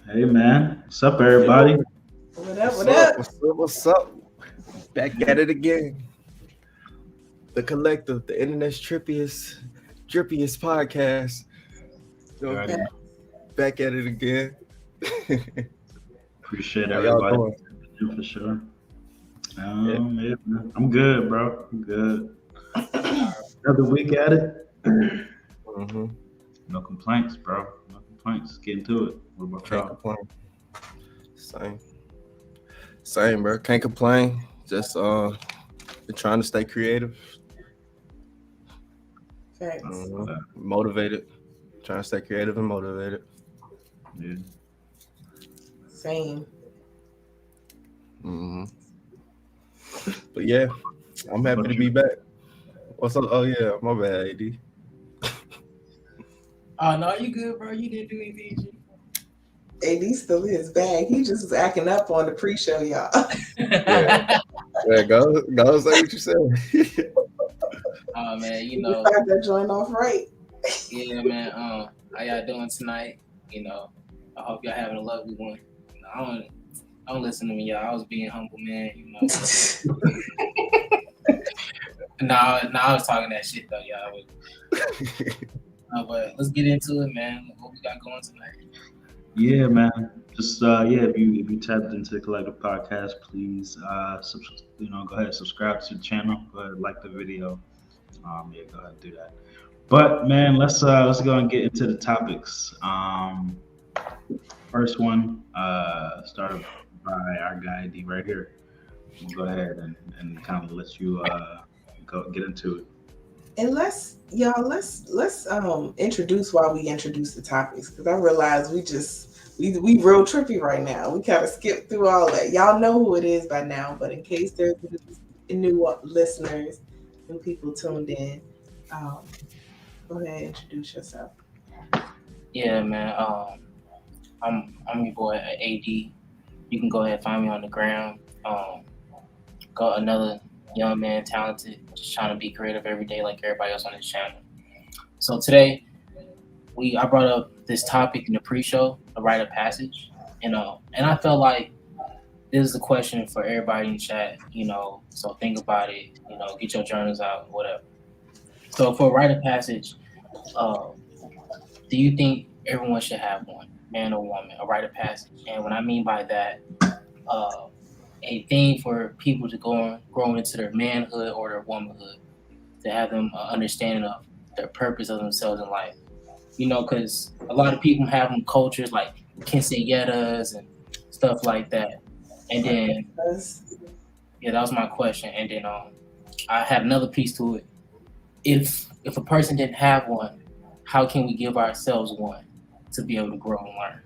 Hey man, what's up, everybody? What up? What's What up? up? What's up? What's up? Back at it again. The collective, the internet's drippiest podcast. You You know, already know. back at it again. Appreciate How y'all everybody doing? for sure. Yeah. Yeah, man. I'm good, bro. I'm good. Another week at it. hmm No complaints, bro. No complaints. Get into it. What about Can't y'all? complain. Same. Same, bro. Can't complain. Just been trying to stay creative. Facts. Motivated. Trying to stay creative and motivated. Yeah. Same. hmm But yeah, I'm What happy about to you? be back. What's up? Oh yeah, my bad, AD. Oh no, you good, bro? You didn't do anything. AD still in his bag. He just was acting up on the pre-show, y'all. Yeah, yeah. Go say what you said. Oh man, You start that joint off right. yeah, man. How y'all doing tonight? I hope y'all having a lovely one. I don't listen to me, y'all. I was being humble, man. No, I was talking that shit though, y'all. But let's get into it, man. What we got going tonight? Yeah, man. Just if you tapped into the Collective Podcast, please go ahead subscribe to the channel. Go ahead like the video. Go ahead and do that. But man, let's go and get into the topics. First one, started by our guy D right here. We'll go ahead and kind of let you go get into it. And let's introduce why we introduce the topics, because I realize we real trippy right now. We kind of skipped through all that. Y'all know who it is by now, but in case there's new listeners, new people tuned in, um, go ahead and introduce yourself. Yeah, man. I'm your boy AD. You can go ahead and find me on the ground. Got another young man, talented, just trying to be creative every day like everybody else on this channel. So today, I brought up this topic in the pre-show, a rite of passage, and I felt like this is a question for everybody in chat, So think about it, get your journals out, whatever. So for a rite of passage, uh, do you think everyone should have one, man or woman, a rite of passage? And what I mean by that, uh, a thing for people to grow into their manhood or their womanhood, to have them understanding of their purpose of themselves in life. Because a lot of people have them cultures like quinceañeras and stuff like that. And then, yeah, that was my question. And then I had another piece to it. If a person didn't have one, how can we give ourselves one to be able to grow and learn?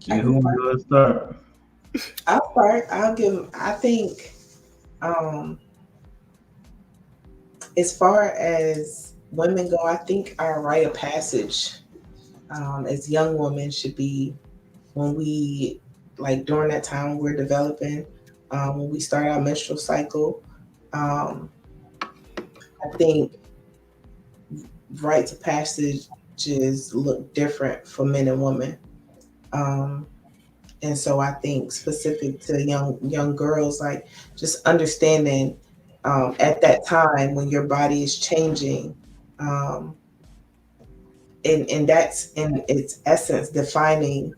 Yeah, who want to start? I'll start. I think, um, as far as women go, I think our rite of passage, as young women should be when we, like during that time we're developing, when we start our menstrual cycle. Um, I think rites of passages look different for men and women. Um, and so I think specific to young girls, like just understanding, at that time when your body is changing, um, and that's in its essence defining,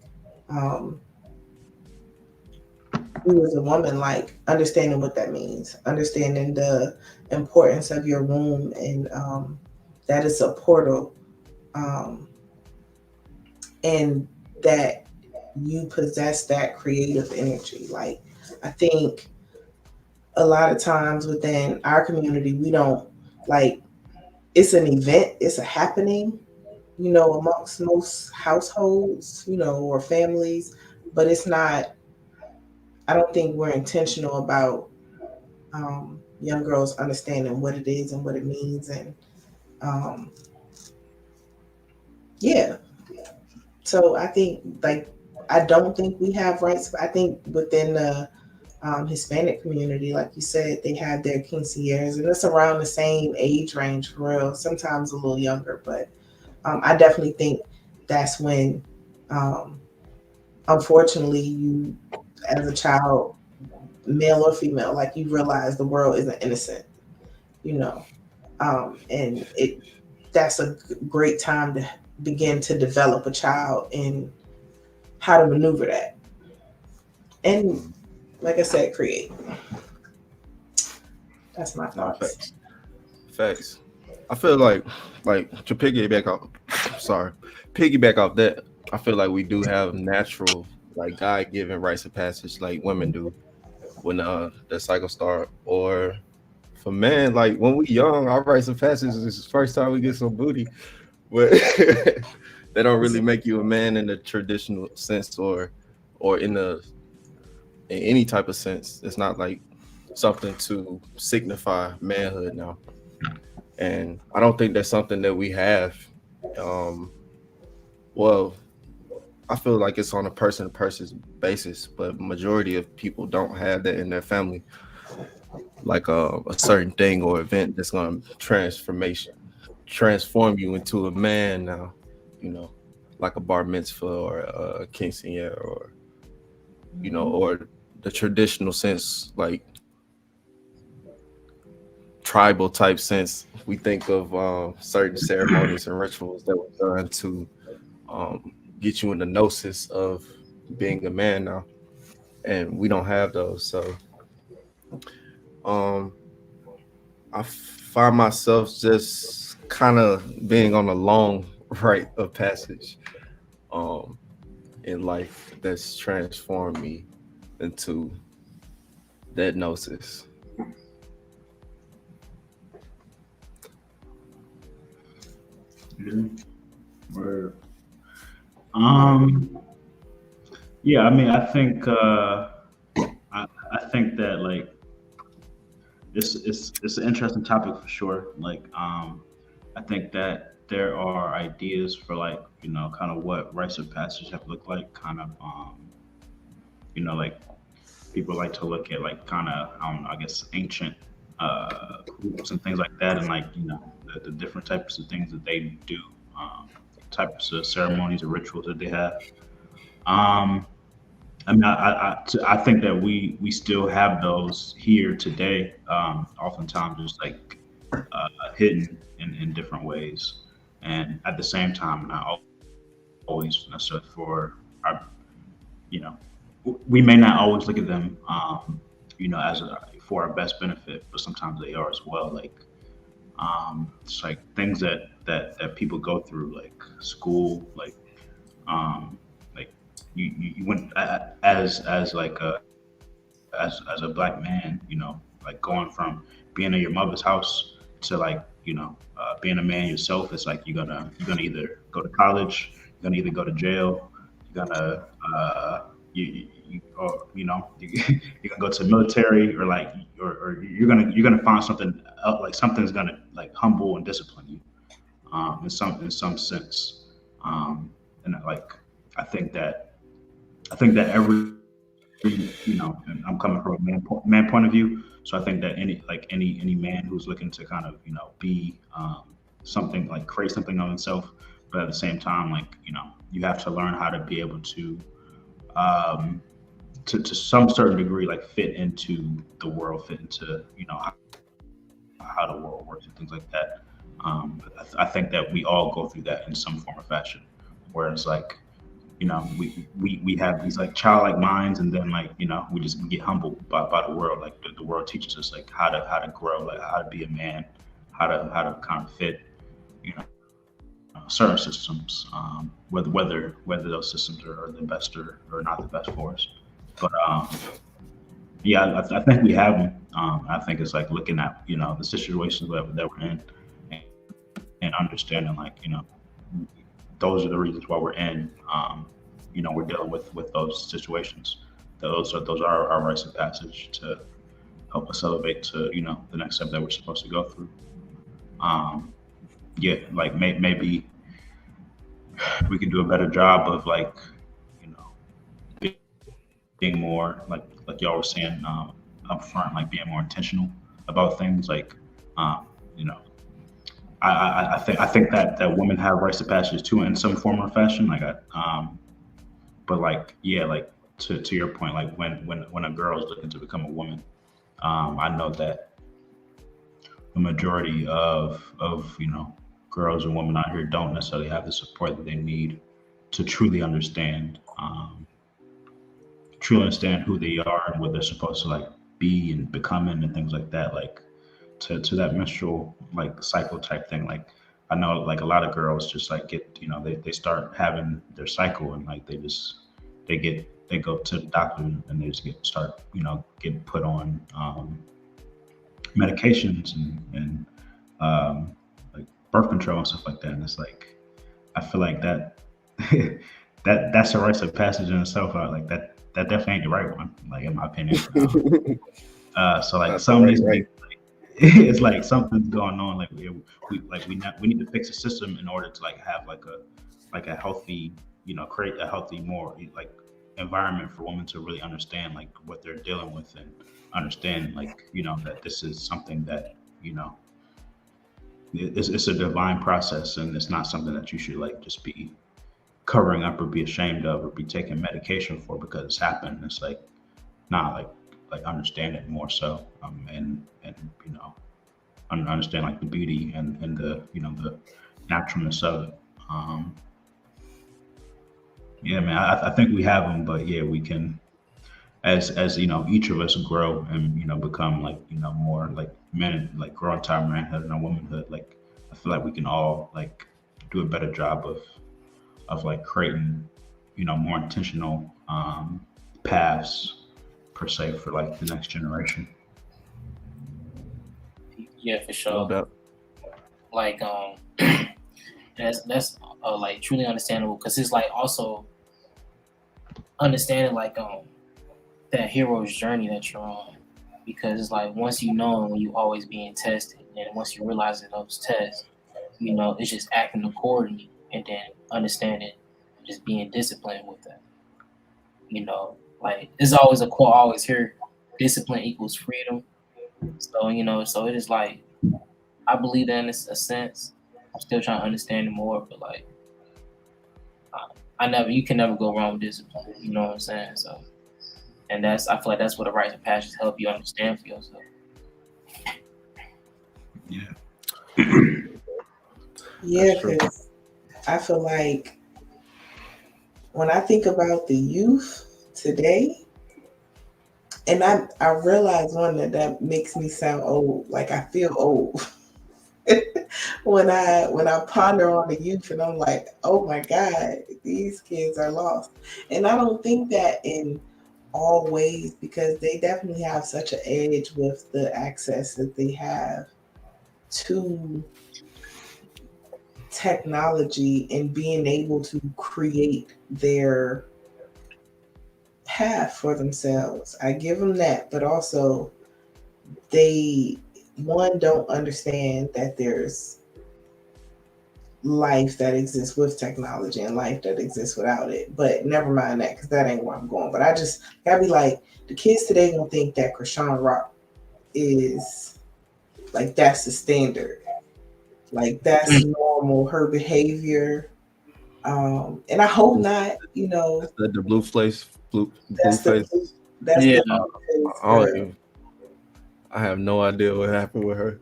um, you as a woman, like understanding what that means, understanding the importance of your womb, and that it's a portal, um, and that you possess that creative energy. Like, I think a lot of times within our community, we don't, like, it's an event, it's a happening, amongst most households, or families, but it's not, I don't think we're intentional about, young girls understanding what it is and what it means. And um, yeah, so I think, like, I don't think we have rights. I think within the Hispanic community, like you said, they have their quinceañeras, and it's around the same age range for real. Sometimes a little younger, but I definitely think that's when, um, unfortunately, you as a child, male or female, like you realize the world isn't innocent, you know, and that's a great time to begin to develop a child in how to maneuver that, and like I said, create. That's my No, thoughts. facts. Facts. I feel like to piggyback off sorry, piggyback off that, I feel like we do have natural, like God given rites of passage like women do when the cycle start. Or for men, like when we young, our rites of passage is the first time we get some booty. But they don't really make you a man in the traditional sense, or in any type of sense. It's not like something to signify manhood now. And I don't think that's something that we have. Um, well, I feel like it's on a person to person basis, but majority of people don't have that in their family, like a certain thing or event that's going to transform you into a man now, you know, like a bar mitzvah or a quinceañera, or or the traditional sense, like tribal type sense. We think of certain ceremonies and rituals that were done to get you in the gnosis of being a man now, and we don't have those. So um, I find myself just kind of being on a long rite of passage um, in life that's transformed me into that gnosis. Yeah. Word. Um, yeah, I mean, I think that like it's an interesting topic for sure. Like, I think that there are ideas for like kind of what rites of passage have looked like. Kind of like people like to look at like kind of I don't know, I guess ancient groups and things like that, and like the different types of things that they do, types of ceremonies or rituals that they have. Um, I mean, I think that we still have those here today. Oftentimes, just like hidden in different ways, and at the same time, not always necessarily for our, you know, we may not always look at them, as for our best benefit, but sometimes they are as well. Like, it's like things that people go through, like school, um, like you went as like as a black man, like going from being in your mother's house to like being a man yourself. It's like you're gonna either go to college, you're gonna either go to jail, you're gonna or you're gonna go to the military, or like or you're gonna find something else, like something's gonna like humble and discipline you, in some sense. And like I think that every and I'm coming from a man point of view. So I think that any man who's looking to kind of be something, like create something of himself, but at the same time, like you have to learn how to be able to um, to some certain degree, like fit into the world, fit into how the world works and things like that. I think that we all go through that in some form or fashion. Whereas like we have these like childlike minds, and then like we just get humbled by the world. Like the world teaches us like how to grow, like how to be a man, how to kind of fit you know certain systems, whether those systems are the best or not the best for us. But yeah, I think we have them. I think it's like looking at the situations that we're in, and, and understanding like those are the reasons why we're in. We're dealing with those situations. Those are our rites of passage to help us elevate to the next step that we're supposed to go through. Um, yeah, like maybe we can do a better job of like you know being more like like y'all were saying up front, like being more intentional about things. Like, you know, I think that women have rites of passage too in some form or fashion. Like, but like, yeah, like to your point, like when a girl is looking to become a woman, I know that the majority of girls and women out here don't necessarily have the support that they need to truly understand who they are and what they're supposed to like be and becoming and things like that. Like to that menstrual like cycle type thing. Like I know like a lot of girls just like get they start having their cycle and like they go to the doctor and they just get start getting put on medications and like birth control and stuff like that. And it's like I feel like that that's a rites of passage in itself. Like that definitely ain't the right one, like in my opinion. So like That's some right, needs to right. be it's like something's going on. Like we need to fix the system in order to like have like a healthy create a healthy more like environment for women to really understand like what they're dealing with and understand like that this is something that you know it's a divine process and it's not something that you should like just be covering up or be ashamed of or be taking medication for because it's happened. It's like nah, like understand it more so and understand like the beauty and the the naturalness of it. Um, yeah, man, I think we have them, but yeah, we can as each of us grow and become like more like men like grow into our manhood and our womanhood. Like I feel like we can all like do a better job of like creating more intentional paths per se for like the next generation. Yeah, for No sure. doubt. Like that's like truly understandable because it's like also understanding like that hero's journey that you're on because it's like once you know when you always being tested and once you realize that those tests it's just acting accordingly and then understanding just being disciplined with that like there's always a quote I always hear discipline equals freedom so so it is like I believe that in a sense I'm still trying to understand it more but like you can never go wrong with discipline you know what I'm saying so and that's I feel like that's what the rites of passions help you understand for yourself. Yeah, Yeah, That's true. because I feel like when I think about the youth today, and I realize one that makes me sound old, like I feel old when I ponder on the youth, and I'm like, oh my God, these kids are lost, and I don't think that in all ways because they definitely have such an edge with the access that they have to technology and being able to create their path for themselves. I give them that, but also they one don't understand that there's life that exists with technology and life that exists without it. But never mind that because that ain't where I'm going. But I just gotta be like the kids today gonna think that Krishan Rock is like that's the standard. Like that's Mm. normal, her behavior. And I hope Is not, that the blue face? Blue that's the face. that's Yeah, the because I don't even. I have no idea what happened with her.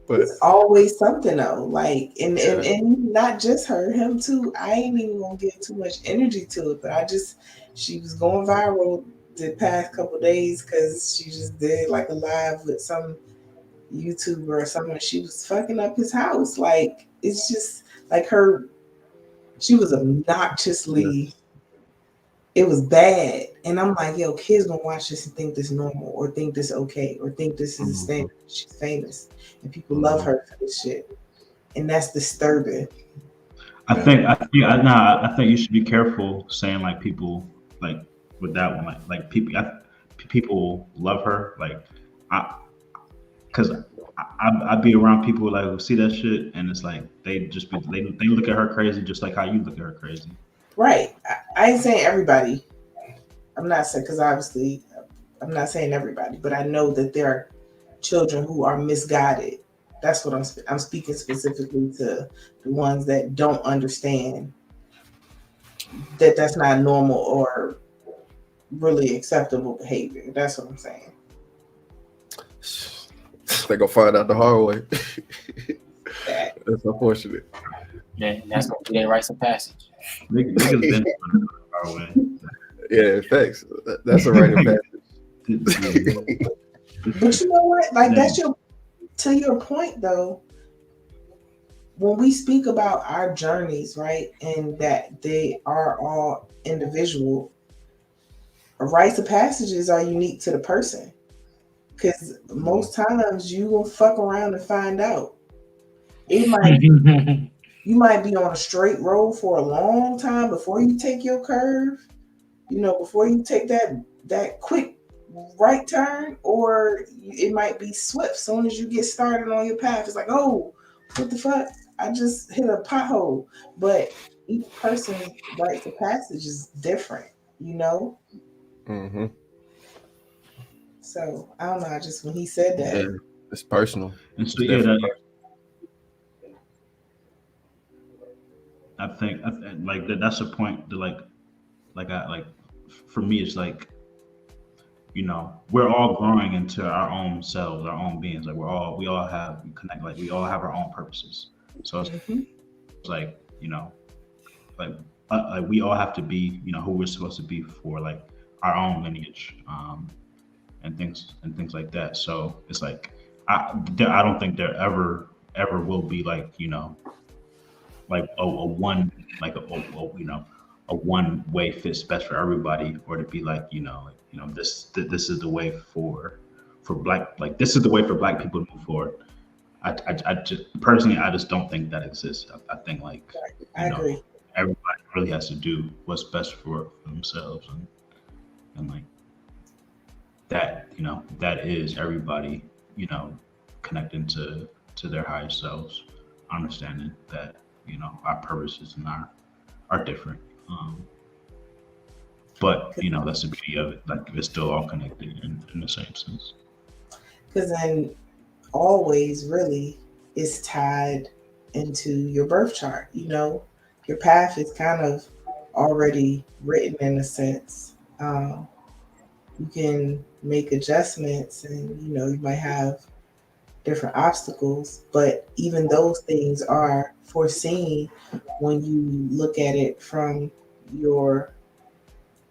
But it's always something though. Like yeah, and not just her, him too. I ain't even gonna give too much energy to it, but she was going viral the past couple days because she just did like a live with some YouTuber or something. She was fucking up his house. Like it's just like she was yeah. obnoxiously it was bad. And I'm like, yo, kids gonna watch this and think this normal or think this okay or think this is a Mhm, standard. She's famous and people love mhm. her for this shit. And that's disturbing. Yeah. I think you should be careful saying like people like with that one like people love her like I because I be around people like who see that shit and it's like they just they look at her crazy just like how you look at her crazy. Right. I ain't saying everybody. I'm not saying because obviously I'm not saying everybody, but I know that there are children who are misguided. That's what I'm speaking specifically to the ones that don't understand that that's not normal or really acceptable behavior. That's what I'm saying. They gonna find out the hard way. That. That's unfortunate. Then that's gonna be their rites of passage. Niggas been our way. Yeah, thanks. That's a rite of passage. But you know what? Like that's to your point though. When we speak about our journeys, right, and that they are all individual, rites of passages are unique to the person. Because most times you will fuck around and find out. It might you might be on a straight road for a long time before you take your curve, before you take that quick right turn, or it might be swift. Soon as you get started on your path, it's like, oh, what the fuck? I just hit a pothole. But each person's rites of passage is different, Mm-hmm. So I don't know. I just when he said that, Yeah, it's personal. And so I think like that's a point that for me it's like, we're all growing into our own selves, our own beings. Like we all have connect. Like we all have our own purposes. So it's like, like we all have to be, who we're supposed to be for like our own lineage, and things like that. So it's like I don't think there ever will be like, like a one like a one way fits best for everybody, or to be like, this is the way for black, like this is the way for black people to move forward. I just personally, I just don't think that exists. I think like, I agree. Everybody really has to do what's best for themselves, and like that, that is everybody, connecting to their higher selves, understanding that, our purposes and are different. But that's the beauty of it. Like it's still all connected in the same sense. Because then always really is tied into your birth chart. Your path is kind of already written in a sense. You can make adjustments, and you might have different obstacles, but even those things are foreseen when you look at it from your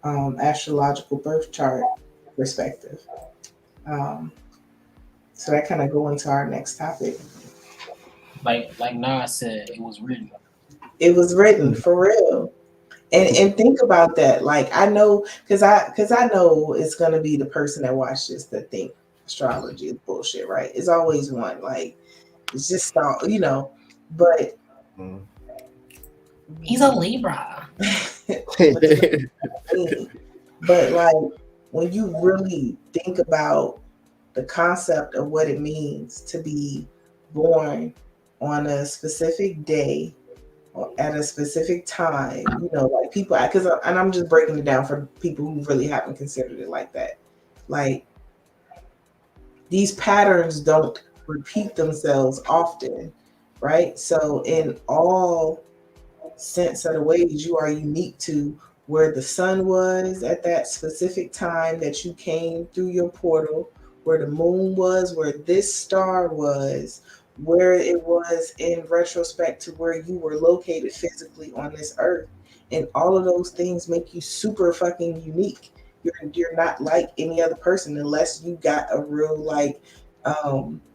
astrological birth chart perspective. So that kind of go into our next topic. Like Nas said, it was written. It was written for real. And think about that. Like I know, because I know it's gonna be the person that watches this that think astrology is bullshit, right? It's always one. Like it's just but he's a Libra. But like when you really think about the concept of what it means to be born on a specific day or at a specific time, like people, and I'm just breaking it down for people who really haven't considered it like that. Like these patterns don't repeat themselves often, right? So in all sense of the ways, you are unique to where the sun was at that specific time that you came through your portal, where the moon was, where this star was, where it was in retrospect to where you were located physically on this earth. And all of those things make you super fucking unique. You're not like any other person unless you got a real like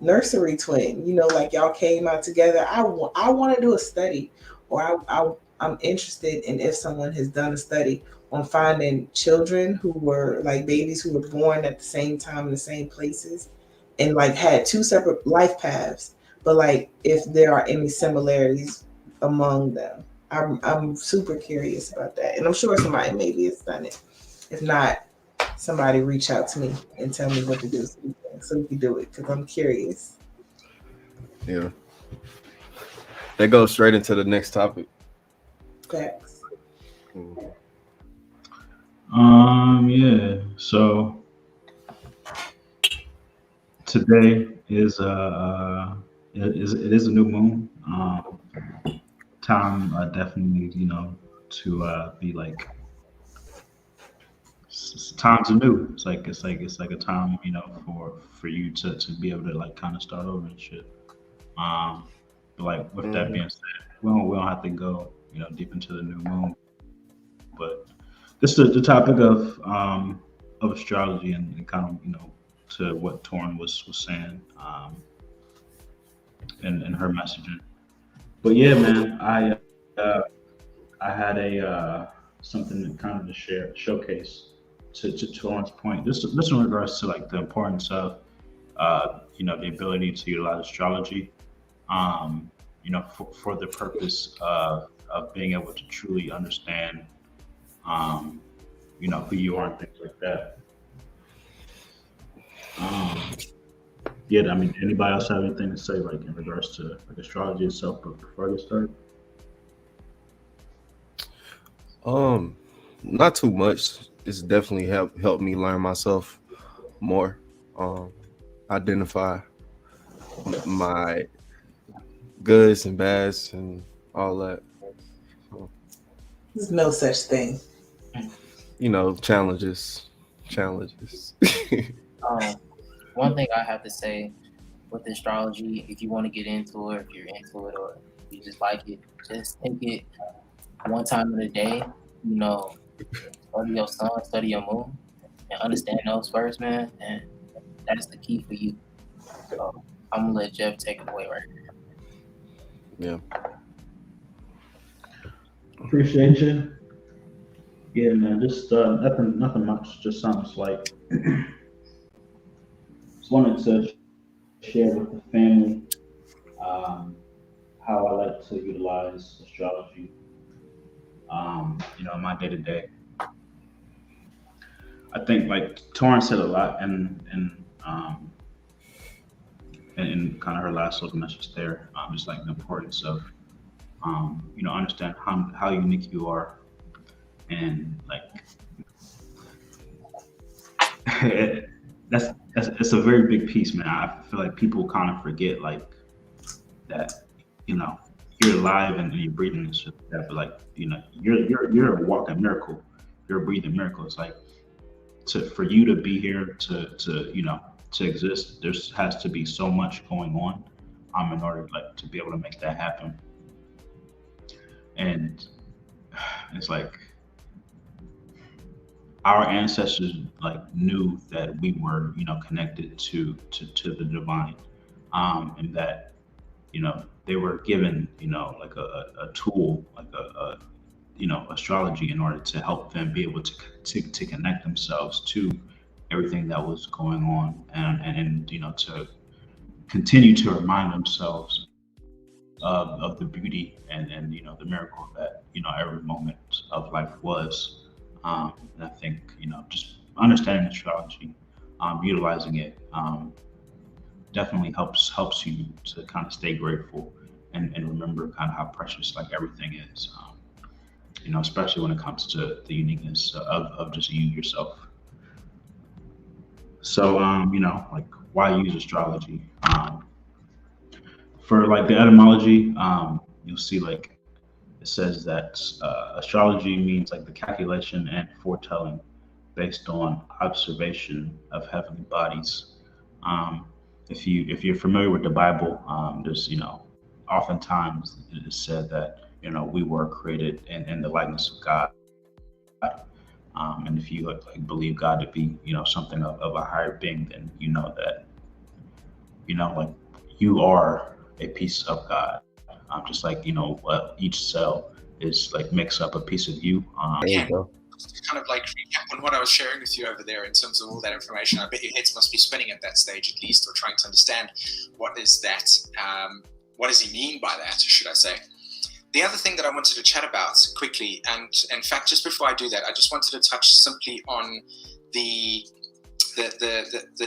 nursery twin, like y'all came out together. I want to do a study, or I'm interested in if someone has done a study on finding children who were like babies who were born at the same time in the same places and like had two separate life paths, but like if there are any similarities among them. I'm super curious about that, and I'm sure somebody maybe has done it. If not, somebody reach out to me and tell me what to do so we can do it, because I'm curious. Yeah. That goes straight into the next topic. Facts. Yeah. So today is it is a new moon. Time definitely to be like times are new. It's like a time for you to be able to like kind of start over and shit. Um, but like with that Mhm. being said, we don't have to go deep into the new moon. But this is the topic of astrology and kind of to what Torn was saying in her messaging. But yeah, man, uh, I had a something to kind of to showcase to Torrance point. This in regards to like the importance of the ability to utilize astrology, for the purpose of being able to truly understand um, who you are and things like that. Um, yeah, I mean, anybody else have anything to say like in regards to like astrology itself? But before I get started, Um, Not too much. It's definitely helped me learn myself more. Um, Identify my goods and bads and all that. So, There's no such thing. challenges. Um, One thing I have to say with astrology, if you want to get into it, if you're into it, or you just like it, just take it one time in a day. You know, study your sun, study your moon, and understand those first, man. And that's the key for you. So I'm gonna let Jeff take it away right here. Yeah. appreciate you. Yeah, man, just nothing much. Just something slight. Just wanted to share with the family um, how I like to utilize astrology. In my day to day. I think like Torrance said a lot, in kind of her last little message there, just like the importance of understand how unique you are, and like that's it's a very big piece, man. I feel like people kind of forget like that, you know, you're alive and you're breathing and shit like that, but like you're a walking miracle, you're a breathing miracle. It's like for you to be here to exist, there has to be so much going on in order like to be able to make that happen. And it's like our ancestors like knew that we were connected to the divine, and that they were given like a tool like a astrology in order to help them be able to connect themselves to everything that was going on, and to continue to remind themselves of the beauty and the miracle that every moment of life was. And I think just understanding astrology, utilizing it, definitely helps you to kind of stay grateful and remember kind of how precious like everything is. Especially when it comes to the uniqueness of just you yourself. So, like why use astrology? For like the etymology, you'll see like it says that astrology means like the calculation and foretelling based on observation of heavenly bodies. Um, if you're familiar with the Bible, there's oftentimes it is said that we were created in the likeness of God. And if you like believe God to be something of a higher being, then you know that like you are a piece of God. Just like each cell is like makes up a piece of you. There you Again, go. to kind of like recap on what I was sharing with you over there in terms of all that information, I bet your heads must be spinning at that stage at least, or trying to understand what is that, what does he mean by that, should I say. The other thing that I wanted to chat about quickly, and in fact, just before I do that, I just wanted to touch simply on the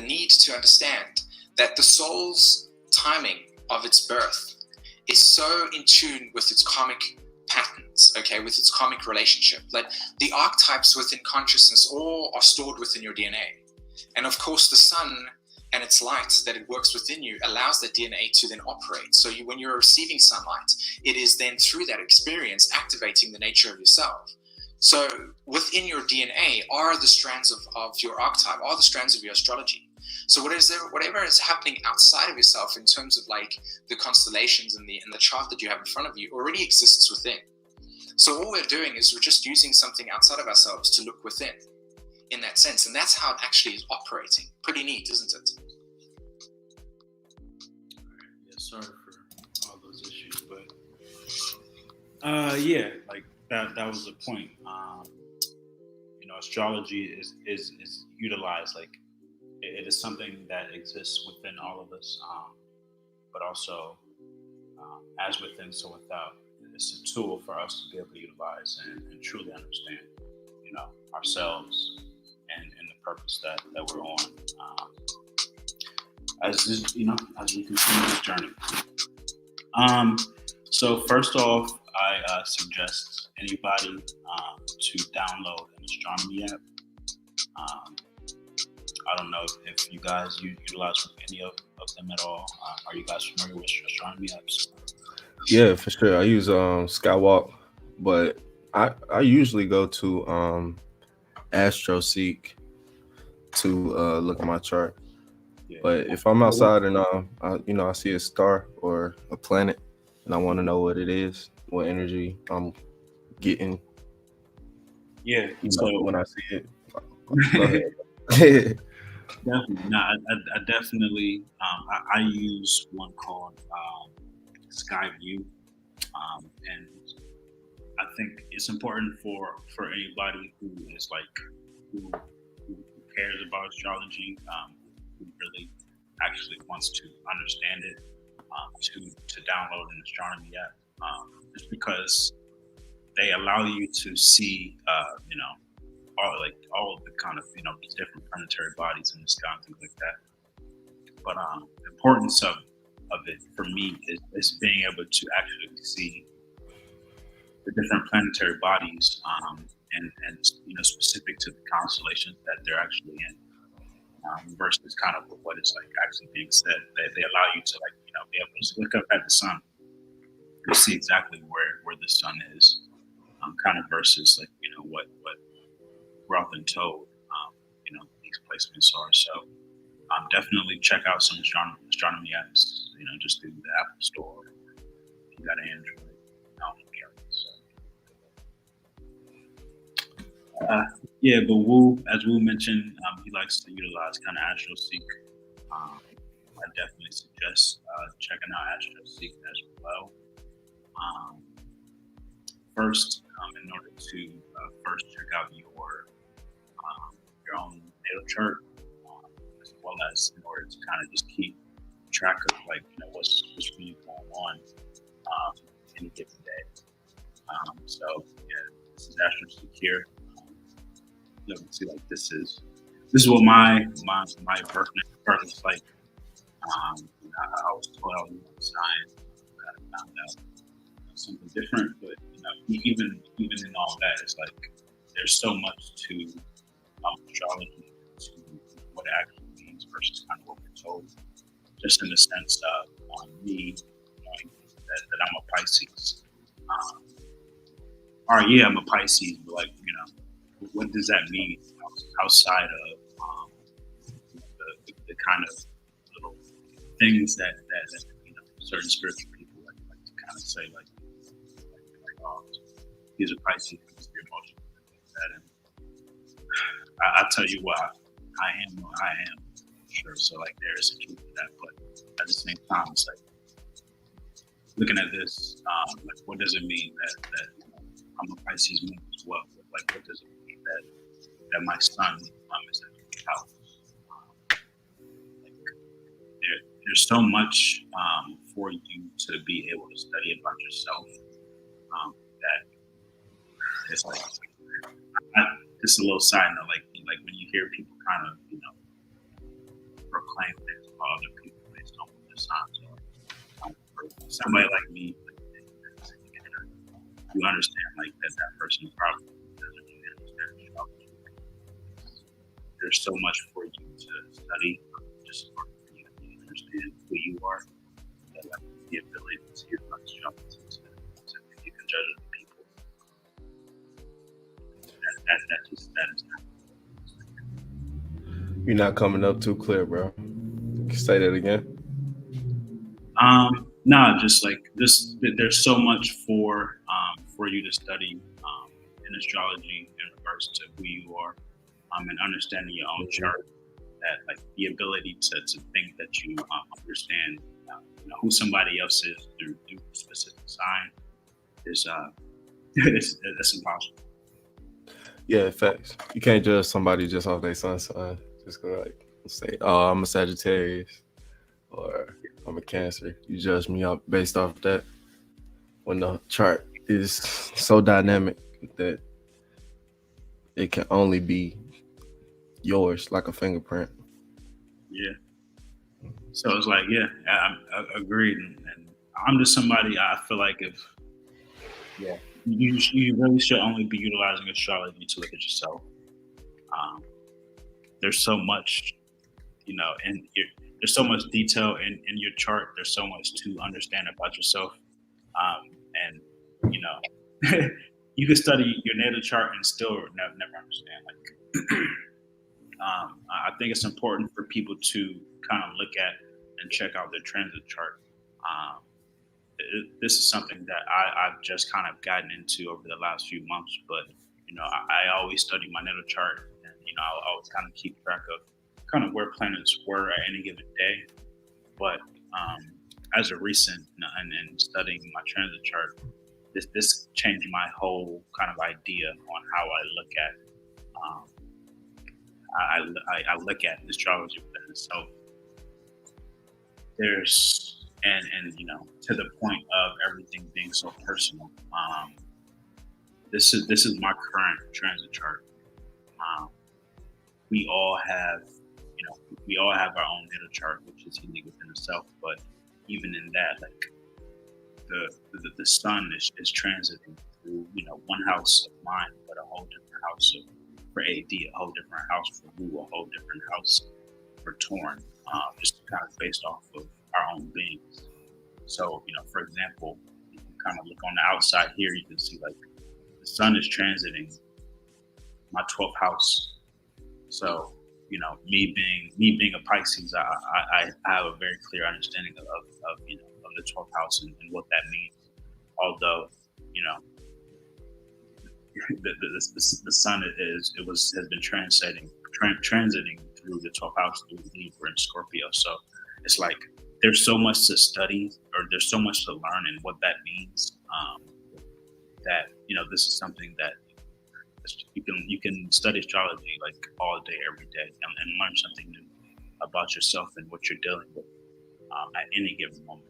need to understand that the soul's timing of its birth is so in tune with its karmic patterns, okay, with its karmic relationship. Like the archetypes within consciousness all are stored within your DNA. And of course, the sun and its light that it works within you allows that DNA to then operate. So when you're receiving sunlight, it is then through that experience activating the nature of yourself. So within your DNA are the strands of your archetype, are the strands of your astrology. So whatever is happening outside of yourself in terms of like the constellations and the chart that you have in front of you already exists within. So all we're doing is we're just using something outside of ourselves to look within in that sense. And that's how it actually is operating. Pretty neat, isn't it? Yeah, sorry for all those issues, but yeah, like that was the point. Astrology is utilized, like it is something that exists within all of us, but also as within, so without. It's a tool for us to be able to utilize and truly understand, ourselves and the purpose that we're on, as we continue this journey. So first off, I suggest anybody to download an astronomy app. I don't know if you guys utilize any of them at all. Are you guys familiar with astronomy apps? Yeah, for sure. I use Skywalk, but I usually go to AstroSeek to look at my chart. Yeah. But if I'm outside and I see a star or a planet and I want to know what it is, what energy I'm getting, Yeah. when I see it. Go ahead. Definitely. No, I definitely I use one called Skyview, and I think it's important for anybody who is who cares about astrology, who really actually wants to understand it, to download an astronomy app, just because they allow you to see all of the kind of these different planetary bodies in the sky and things like that. But the importance of it for me is being able to actually see the different planetary bodies, and specific to the constellations that they're actually in, versus kind of what is like actually being said. They allow you to be able to look up at the sun and see exactly where the sun is, kind of versus what we're often told these placements are. So definitely check out some astronomy apps, just through the Apple Store. If you got an Android, but Wu, as Wu mentioned, he likes to utilize kind of AstroSeek. I definitely suggest checking out AstroSeek as well. First, in order to first check out your own natal chart, as well as in order to kind of just keep track of what's really going on any given day. So yeah, this is AstroSeek here. You can see this is what my birth is like. I was told I was on sign, kind of found out something different, but even in all that, it's like there's so much to astrology, to what it actually means versus kind of what we're told. Just in the sense of me knowing that I'm a Pisces. I'm a Pisces, but what does that mean outside of the kind of little things that certain spiritual people like to kind of say, he's a Pisces, he's the emotional, that, and I tell you what, I am what I am, sure. So there is some truth to that, but at the same time, it's looking at this, what does it mean that I'm a Pisces moon as well? What does it mean that my sun is in the house? There's so much for you to be able to study about yourself, that it's just a little side note, like when you hear people kind of proclaim things about other people based on what their signs are. For somebody like me, you understand that person probably doesn't really understand astrology. there's so much for you to study, just for you to understand who you are, and like the ability to not jump to you can judge other people. That is not. You're not coming up too clear, bro. Say that again. No, just like this. There's so much for you to study in astrology in regards to who you are, and understanding your own chart. That like the ability to think that you understand who somebody else is through a specific sign is it's impossible. Yeah, facts. You can't judge somebody just off their sun sign. Just go like say, "Oh, I'm a Sagittarius," or "I'm a Cancer." You judge me up based off that. When the chart is so dynamic that it can only be yours, like a fingerprint. Yeah. So it's like, yeah, I agreed, and I'm just somebody. I feel like if you really should only be utilizing astrology to look at yourself. There's so much, and there's so much detail in your chart. There's so much to understand about yourself, and you can study your natal chart and still never understand. Like, I think it's important for people to kind of look at and check out their transit chart. This is something that I've just kind of gotten into over the last few months, but I always study my natal chart, and I always kind of keep track of kind of where planets were at any given day. But as a recent and studying my transit chart, this changed my whole kind of idea on how I look at I look at astrology within itself. There's and to the point of everything being so personal. This is my current transit chart. We all have our own natal chart, which is unique within itself. But even in that, like the sun is transiting through one house of mine, but a whole different house for AD, a whole different house for Wu, a whole different house for Torn, just kind of based off of our own beings. So, for example, you can kind of look on the outside here, you can see like the sun is transiting my 12th house. So, me being a Pisces, I have a very clear understanding of the 12th house and what that means. Although, the sun has been transiting through the 12th house through Libra and Scorpio. So it's like there's so much to study, or there's so much to learn, and what that means. That this is something that you can study astrology like all day, every day, and learn something new about yourself and what you're dealing with at any given moment.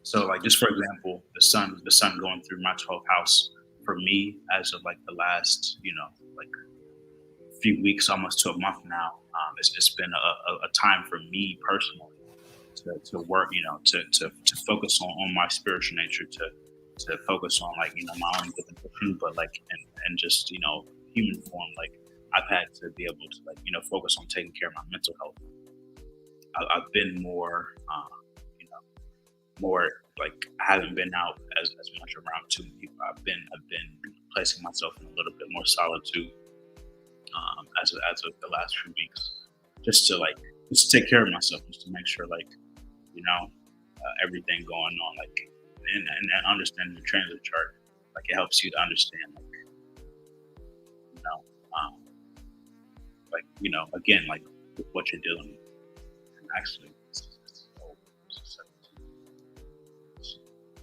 So, like, just for example, the sun going through my 12th house for me, as of like the last like few weeks, almost to a month now, it's been a time for me personally to work, to focus on my spiritual nature, to focus on like my own definition, but like and just human form. Like I've had to be able to like focus on taking care of my mental health. I've been more more like I haven't been out as much around too many people. I've been placing myself in a little bit more solitude as of the last few weeks, just to take care of myself, just to make sure like everything going on, like and understanding the transit chart, like it helps you to understand again like what you're dealing with. And actually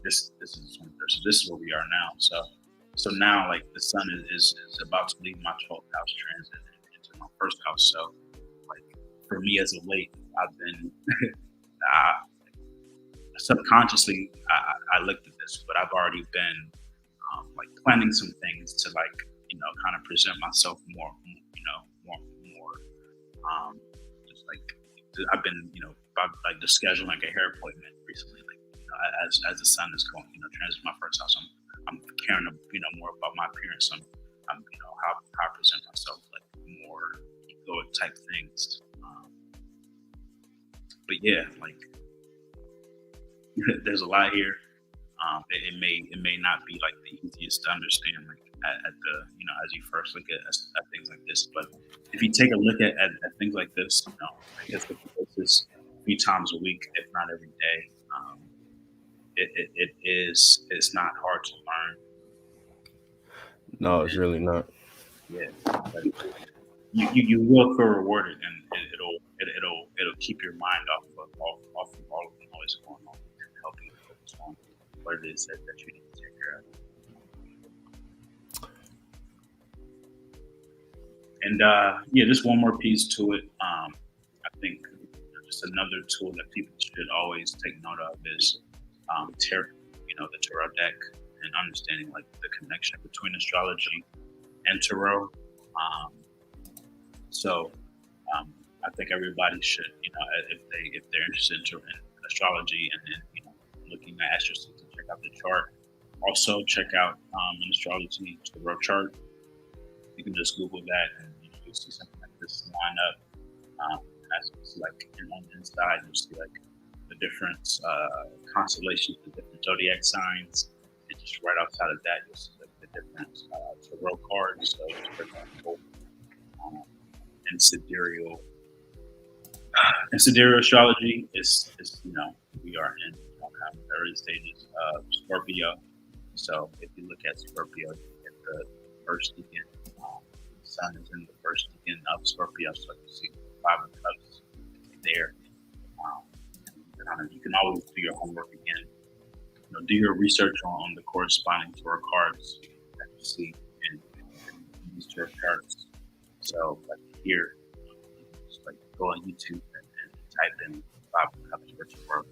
this is where we are now. So now like the sun is about to leave my 12th house transit into my first house. So like for me as of late, I've been subconsciously I looked at this, but I've already been like planning some things to like kind of present myself more just like I've been about like the scheduling like a hair appointment recently, like as the sun is going transit my first house, I'm caring more about my appearance. I'm how I present myself like more egoic type things. But yeah, like there's a lot here. It may not be like the easiest to understand, like at the as you first look at things like this. But if you take a look at things like this, I guess if you do this a few times a week, if not every day, it's not hard to learn. No, it's really not. Yeah, but you will feel rewarded, and it'll keep your mind off of all of the noise going on and help you focus on what it is that you need to take care of. And yeah, just one more piece to it. I think just another tool that people should always take note of is the tarot deck, and understanding like the connection between astrology and tarot. I think everybody should, if they're interested in astrology and then looking at astrophysics, check out the chart. Also check out an astrology tarot chart. You can just Google that and you'll see something like this line up. As you see, like on the inside, you'll see like the different constellations, the different zodiac signs. And just right outside of that, you'll see like the different tarot cards. So, for example, and sidereal astrology is we are in kind of early stages of Scorpio. So if you look at Scorpio, you get the first weekend. The sun is in the first weekend of Scorpio, so you see 5 of Cups there. You can always do your homework again. Do your research on the corresponding tarot cards that you see in these tarot charts. So like here, just like go on YouTube and type in 5 of Cups for tarot.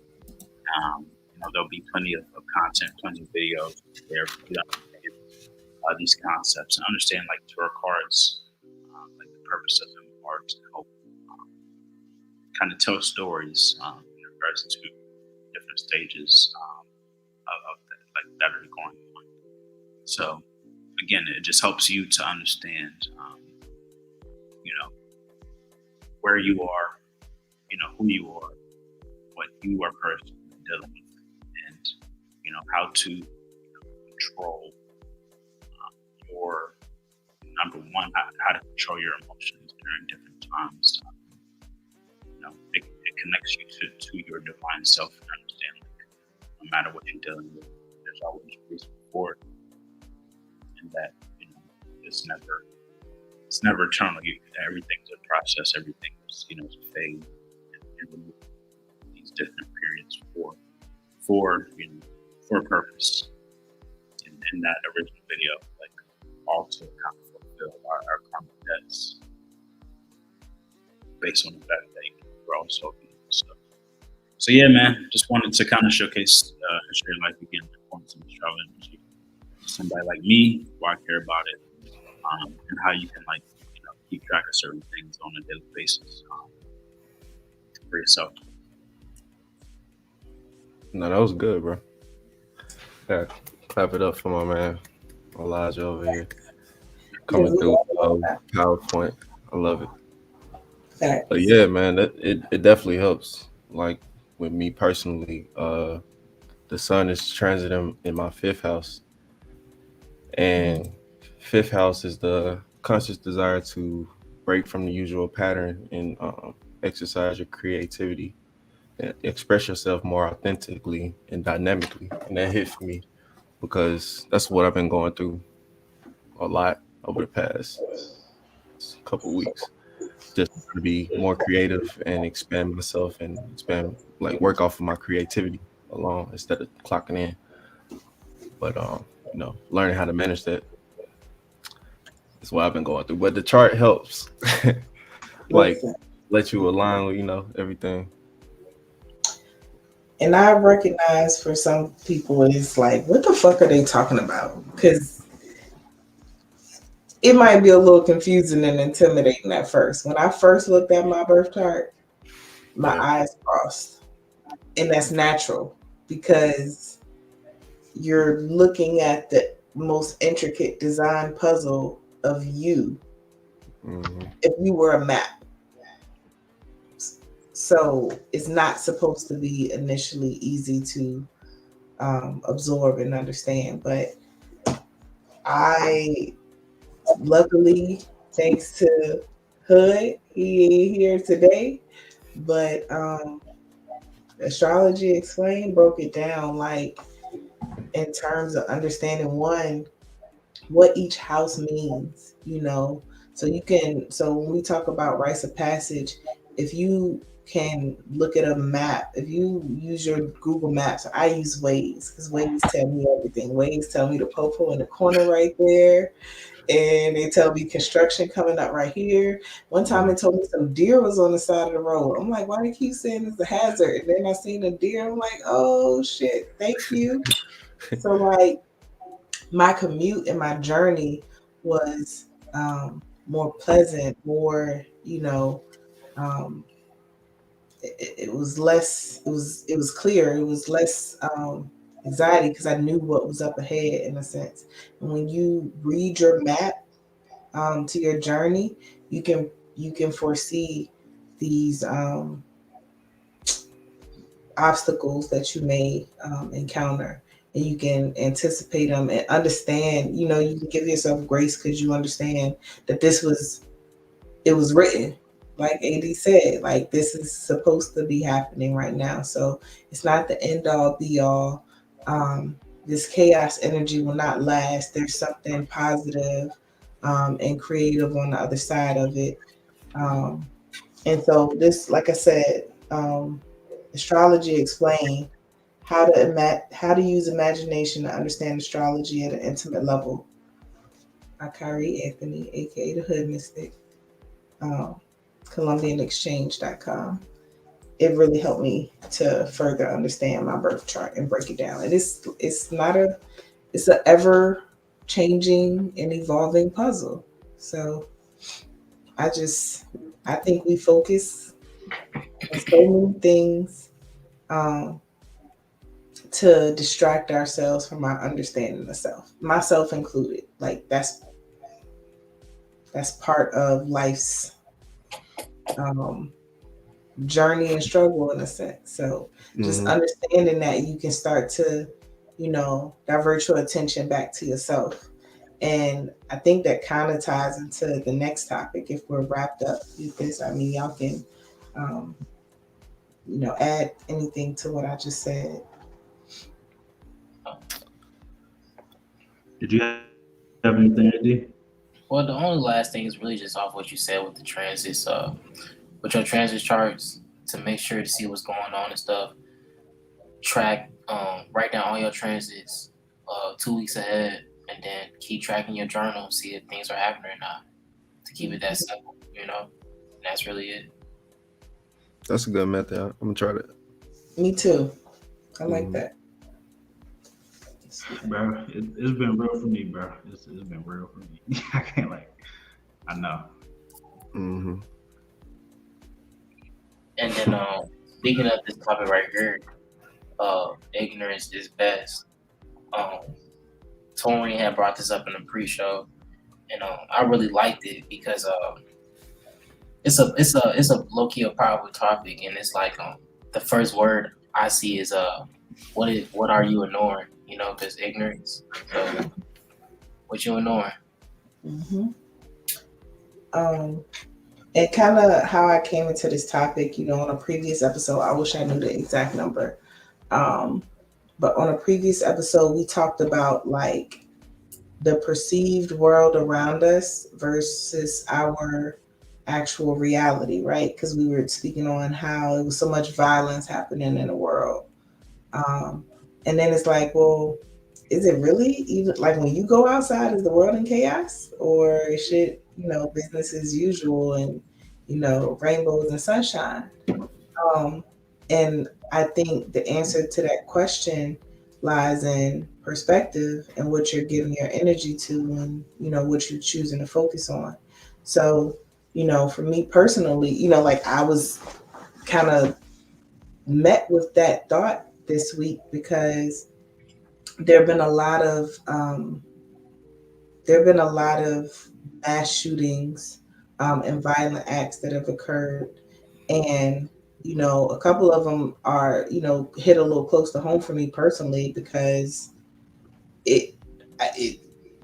There'll be plenty of content, plenty of videos there for you to understand these concepts and understand like tarot cards, like the purpose of them are to help kind of tell stories in regards to different stages of that are going on. So again, it just helps you to understand, where you are, who you are, what you are personally dealing with, and how to control your number one, how to control your emotions during different times. It connects you to your divine self and understanding. No matter what you're dealing with, there's always a reason for it, and that it's never eternal. Everything's a process. Everything is a phase, and these different periods for a purpose. In that original video, like also kind of fulfill our karmic debts based on the fact that we're also being stuff. So yeah, man, just wanted to kind of showcase and share life again, the importance of astrology. Somebody like me, who I care about it, and how you can keep track of certain things on a daily basis for yourself. No, that was good, bro. Yeah, clap it up for my man Elijah over here coming through PowerPoint. I love it. But yeah, man, it definitely helps. Like with me personally, the sun is transiting in my 5th house, and 5th house is the conscious desire to break from the usual pattern and exercise your creativity and express yourself more authentically and dynamically. And that hit for me because that's what I've been going through a lot over the past couple weeks. Just to be more creative and expand myself and work off of my creativity alone instead of clocking in. But learning how to manage that is what I've been going through. But the chart helps. Let you align with everything. And I recognize for some people it's like, what the fuck are they talking about? Because it might be a little confusing and intimidating at first. When I first looked at my birth chart, my eyes crossed. And that's natural because you're looking at the most intricate design puzzle of you if you were a map. So it's not supposed to be initially easy to absorb and understand. But I, luckily, thanks to Hood, he ain't here today. But Astrology Explained broke it down, like in terms of understanding one, what each house means, So when we talk about rites of passage, if you can look at a map, if you use your Google Maps, I use Waze because Waze tell me everything. Waze tell me the popo in the corner right there, and they tell me construction coming up right here. One time they told me some deer was on the side of the road. I'm like, why do you keep saying it's a hazard? And then I seen a deer. I'm like, oh shit, thank you. So like my commute and my journey was more pleasant, more, it was less, it was clear, it was less anxiety because I knew what was up ahead in a sense. And when you read your map to your journey, you can foresee these obstacles that you may encounter, and you can anticipate them and understand. You can give yourself grace because you understand that it was written, like AD said, like this is supposed to be happening right now. So it's not the end all be all. This chaos energy will not last. There's something positive and creative on the other side of it. And so this, like I said, Astrology Explained, how to use imagination to understand astrology at an intimate level. Akari Anthony, aka the Hood Mystic, ColumbianExchange.com. It really helped me to further understand my birth chart and break it down. And it's an ever changing and evolving puzzle. So I think we focus on so many things to distract ourselves from our understanding of self, myself included. Like that's part of life's journey and struggle in a sense. So just understanding that you can start to, divert your attention back to yourself. And I think that kind of ties into the next topic. If we're wrapped up with this, I mean, y'all can, add anything to what I just said. Did you have anything, Andy? Well, the only last thing is really just off what you said with the transits, with your transit charts, to make sure to see what's going on and stuff. Track, write down all your transits 2 weeks ahead, and then keep tracking your journal and see if things are happening or not. To keep it that simple, And that's really it. That's a good method. I'm gonna try that. Me too. I like that. Bro, it's been real for me, bro. It's been real for me. I can't I know. And then speaking of this topic right here, ignorance is best. Tori had brought this up in the pre-show, and I really liked it because it's a low-key a powerful topic, and it's like the first word I see is what are you ignoring? Because ignorance. So what you ignoring? And kind of how I came into this topic, on a previous episode, I wish I knew the exact number. But on a previous episode, we talked about like the perceived world around us versus our actual reality, right? Because we were speaking on how it was so much violence happening in the world. And then it's like, well, is it really even like when you go outside, is the world in chaos, or is shit, business as usual and, rainbows and sunshine? And I think the answer to that question lies in perspective and what you're giving your energy to and, what you're choosing to focus on. So, for me personally, like I was kind of met with that thought this week because there have been a lot of mass shootings and violent acts that have occurred. And, a couple of them are, hit a little close to home for me personally because it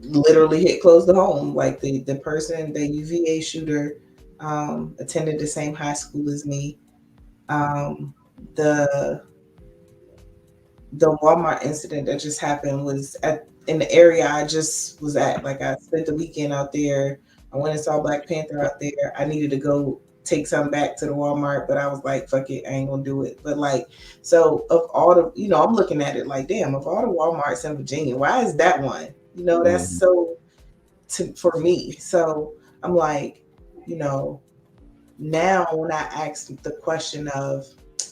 literally hit close to home. Like the person, the UVA shooter, attended the same high school as me. The Walmart incident that just happened was in the area I just was at. Like I spent the weekend out there. I went and saw Black Panther out there. I needed to go take something back to the Walmart, but I was like, fuck it, I ain't gonna do it. But like, so of all the, I'm looking at it like, damn, of all the Walmarts in Virginia, why is that one? That's so for me. So I'm like, now when I ask the question of,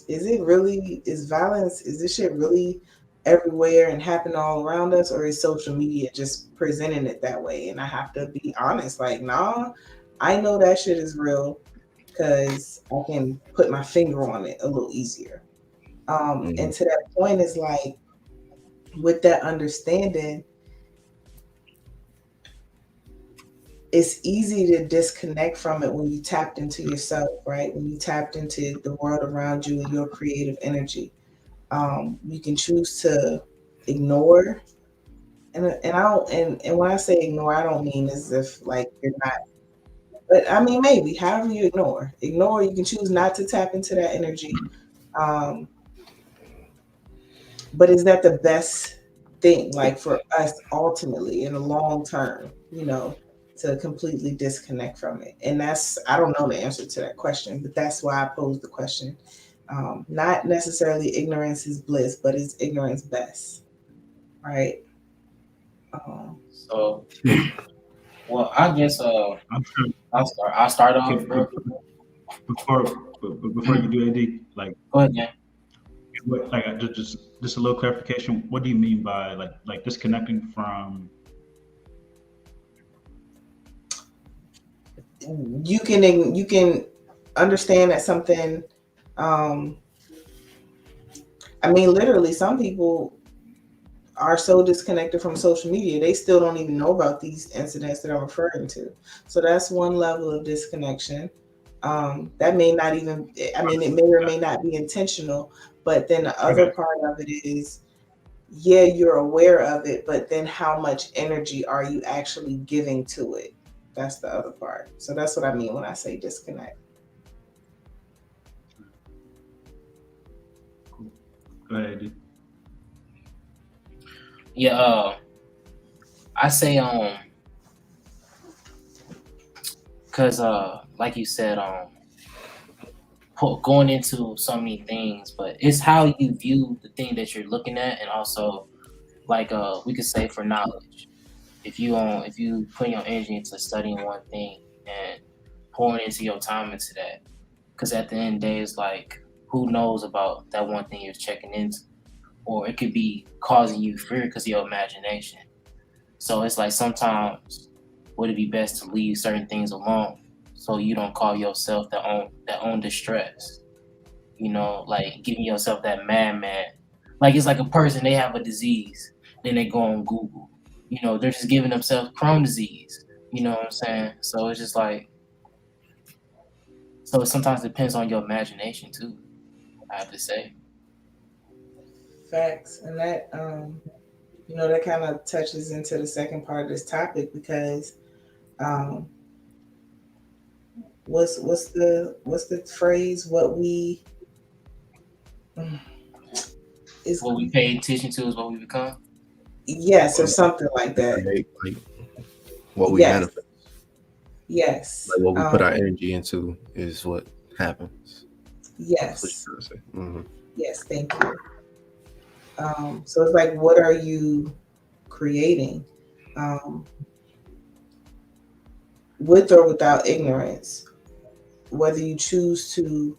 is violence, is this shit really everywhere and happening all around us, or is social media just presenting it that way? And I have to be honest, like, nah, I know that shit is real because I can put my finger on it a little easier. And to that point is like, with that understanding, it's easy to disconnect from it when you tapped into yourself, right? When you tapped into the world around you and your creative energy. You can choose to ignore, and I don't, and when I say ignore, I don't mean as if like you're not, but I mean maybe however you ignore, you can choose not to tap into that energy. But is that the best thing, like for us ultimately in the long term, to completely disconnect from it? And I don't know the answer to that question, but that's why I posed the question. Not necessarily ignorance is bliss, but is ignorance best, right? So, well, I guess I'll start off. Before you do AD, like, Go ahead, yeah. Like just a little clarification. What do you mean by like disconnecting from? You can understand that something. I mean, literally, some people are so disconnected from social media, they still don't even know about these incidents that I'm referring to. So that's one level of disconnection. That may not even, I mean, it may or may not be intentional, but then the other part of it is, yeah, you're aware of it, but then how much energy are you actually giving to it? That's the other part. So that's what I mean when I say disconnect. Go ahead. Yeah, I say because like you said, going into so many things, but it's how you view the thing that you're looking at, and also like we could say for knowledge. If you put your energy into studying one thing and pouring into your time into that, because at the end of the day, it's like, who knows about that one thing you're checking into, or it could be causing you fear because of your imagination. So it's like sometimes would it be best to leave certain things alone so you don't call yourself that own distress. Like giving yourself that madman. Like it's like a person, they have a disease, then they go on Google. They're just giving themselves Crohn's disease. You know what I'm saying? So it's just like, so it sometimes depends on your imagination too, I have to say. Facts. And that that kind of touches into the second part of this topic, because what's the phrase, what we pay attention to is what we become. Yes, or something like that. Like what we manifest. Yes. Like what we put our energy into is what happens. Yes. That's what you're trying to say. Yes, thank you. So it's like, what are you creating? With or without ignorance, whether you choose to,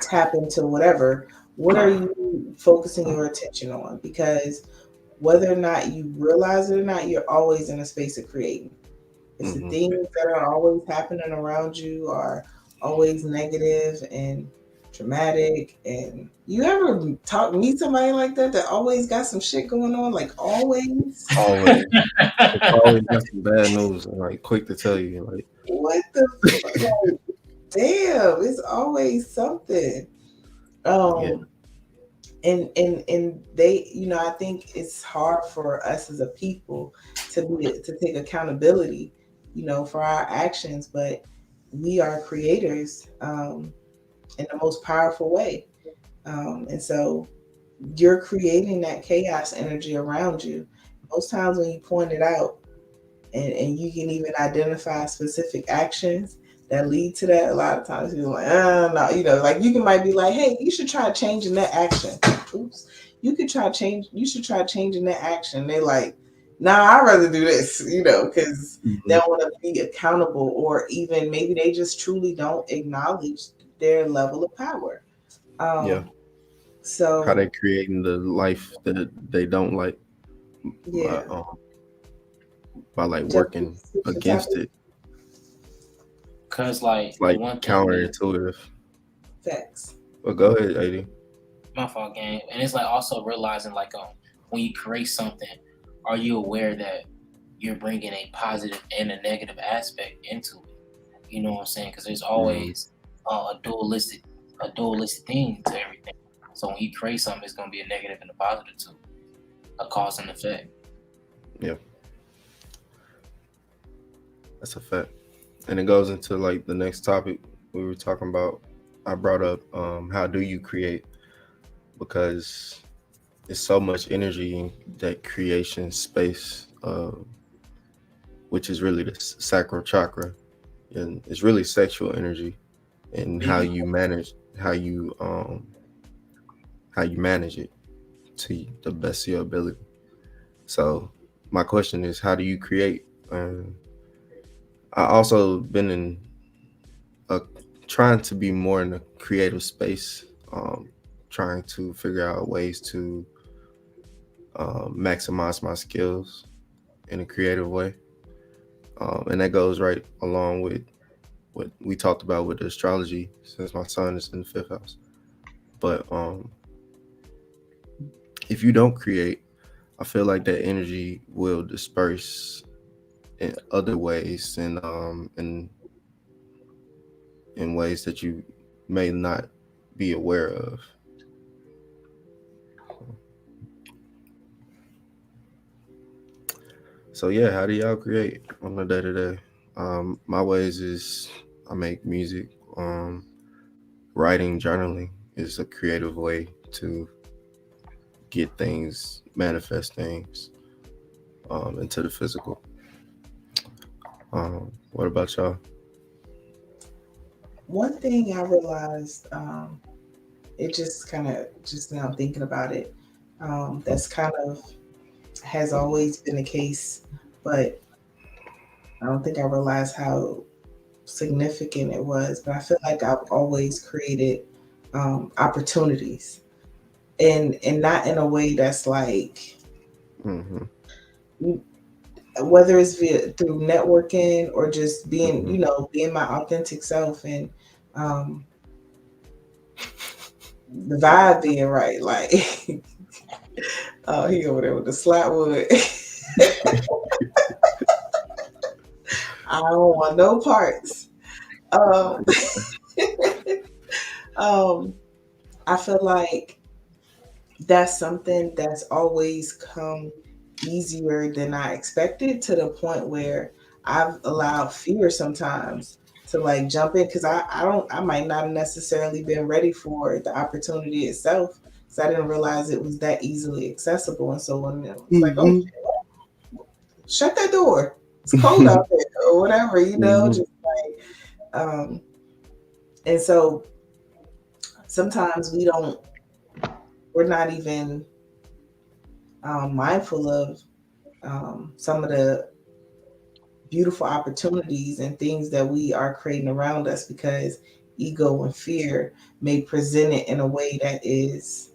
tap into whatever, what are you focusing your attention on? Because whether or not you realize it or not, you're always in a space of creating. It's the things that are always happening around you are always negative, and dramatic. And you ever meet somebody like that always got some shit going on, like always? Always, it's always got some bad news and like quick to tell you. Like, What the fuck? Like, damn, it's always something. Yeah. And they, I think it's hard for us as a people to take accountability, for our actions, but we are creators in the most powerful way. And so you're creating that chaos energy around you. Most times when you point it out and you can even identify specific actions that lead to that, a lot of times you're like, no, like might be like, hey, you should try changing that action. Oops. You should try changing that action. They like, nah, I'd rather do this, because they don't want to be accountable, or even maybe they just truly don't acknowledge their level of power. Yeah. So How they creating the life that they don't like. Yeah. By like working against it. Cause like one counterintuitive. Facts. Well, go ahead, AD. My fault, gang. And it's like also realizing like when you create something, are you aware that you're bringing a positive and a negative aspect into it? You know what I'm saying? Because there's always a dualistic thing to everything. So when you create something, it's gonna be a negative and a positive too, a cause and effect. Yeah, that's a fact. And it goes into like the next topic we were talking about. I brought up how do you create, because there's so much energy in that creation space, which is really the sacral chakra, and it's really sexual energy, and how you manage it to the best of your ability. So my question is, how do you create? I also been in trying to be more in a creative space, trying to figure out ways to maximize my skills in a creative way. And that goes right along with what we talked about with astrology, since my son is in the 5th house. But if you don't create, I feel like that energy will disperse in other ways, and in ways that you may not be aware of. So yeah, how do y'all create on a day-to-day? My ways is I make music. Writing, journaling is a creative way to get things, manifest things into the physical. What about y'all? One thing I realized, it just now thinking about it, that's kind of has always been the case, but I don't think I realized how significant it was. But I feel like I've always created opportunities, and not in a way that's like, whether it's through networking or just being, being my authentic self, and the vibe being right. Like, oh, he over there with the slapwood. I don't want no parts. I feel like that's something that's always come easier than I expected, to the point where I've allowed fear sometimes to like jump in, because I might not have necessarily been ready for the opportunity itself, because I didn't realize it was that easily accessible. And so when it was like, oh, shut that door, it's cold out there, or whatever, just like, and so sometimes we're not even mindful of some of the beautiful opportunities and things that we are creating around us, because ego and fear may present it in a way that is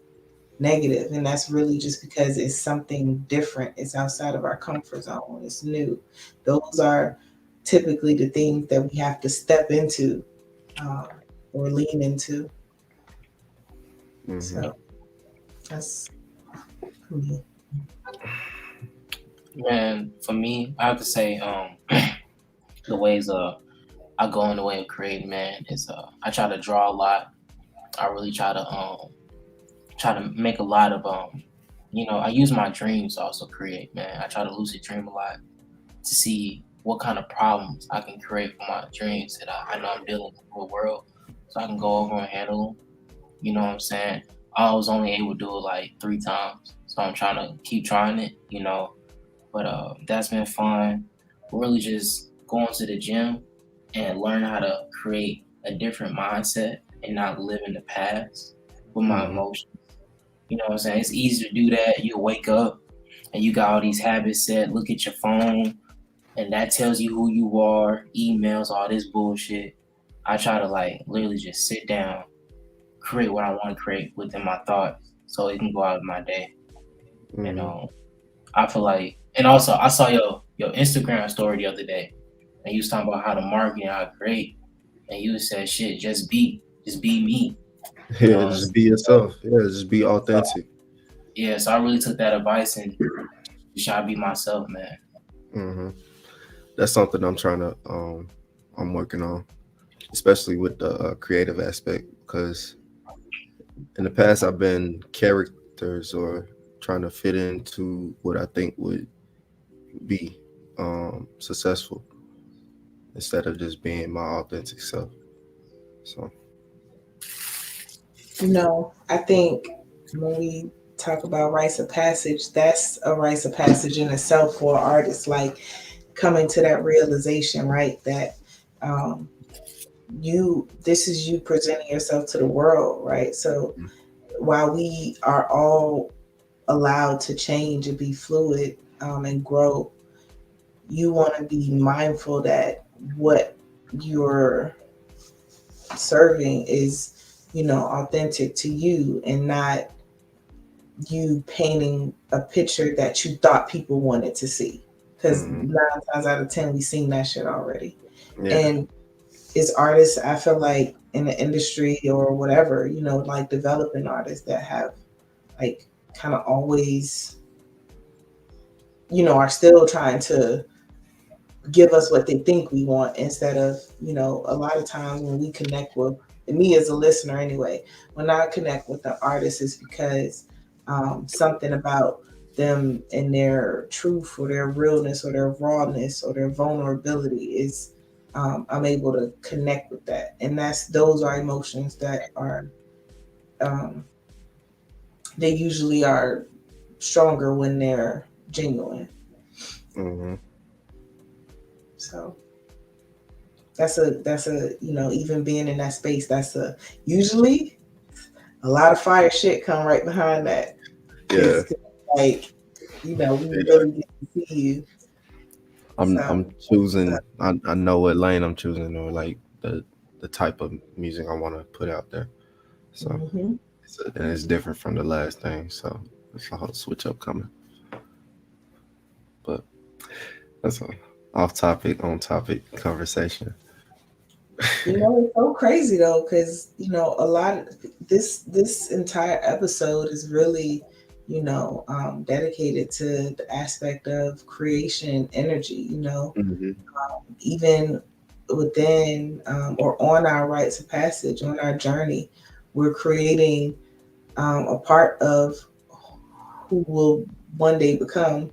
negative. And that's really just because it's something different. It's outside of our comfort zone. It's new. Those are typically the things that we have to step into or lean into. Mhm. So that's me. Man, for me, I have to say, the ways I go in the way of creating, man, is I try to draw a lot. I really try to make a lot of I use my dreams to also create, man. I try to lucid dream a lot to see what kind of problems I can create from my dreams that I know I'm dealing with the real world, so I can go over and handle them. You know what I'm saying? I was only able to do it like 3 times, so I'm trying to keep trying it, But that's been fun. Really, just going to the gym and learn how to create a different mindset and not live in the past with my Mhm. emotions. You know what I'm saying? It's easy to do that. You wake up and you got all these habits set. Look at your phone, and that tells you who you are. Emails, all this bullshit. I try to like literally just sit down, create what I want to create within my thoughts, so it can go out of my day. And Mhm. I feel like, and also I saw your Instagram story the other day, and you was talking about how to market and how to create, and you said, "Shit, just be me." You Yeah, know, just be yourself. Yeah, just be so authentic. yeah, so I really took that advice and try to be myself, man. Hmm. That's something I'm working on, especially with the creative aspect, because in the past I've been characters or trying to fit into what I think would be successful instead of just being my authentic self. So, I think when we talk about rites of passage, that's a rites of passage in itself for artists, like coming to that realization, right? That um, this is you presenting yourself to the world, right? So while we are all allowed to change and be fluid and grow, you want to be mindful that what you're serving is, authentic to you and not you painting a picture that you thought people wanted to see. Because mhm. 9 times out of 10, we've seen that shit already. Yeah. And as artists, I feel like in the industry or whatever, like developing artists that have like kind of always, are still trying to give us what they think we want instead of, a lot of times when we connect with me as a listener anyway, when I connect with the artist is because something about them and their truth or their realness or their rawness or their vulnerability is I'm able to connect with that. And those are emotions that are um, they usually are stronger when they're genuine. Hmm. So that's a even being in that space, that's a usually a lot of fire shit come right behind that Yeah. because like we really get to see you. So I'm choosing. I know what lane I'm choosing, or like the type of music I want to put out there. So mhm. and it's different from the last thing. So it's a whole switch up coming. But that's a off topic, on topic conversation. It's so crazy though, because a lot of this entire episode is really, dedicated to the aspect of creation energy. Hmm. Even within or on our rites of passage, on our journey, we're creating a part of who will one day become.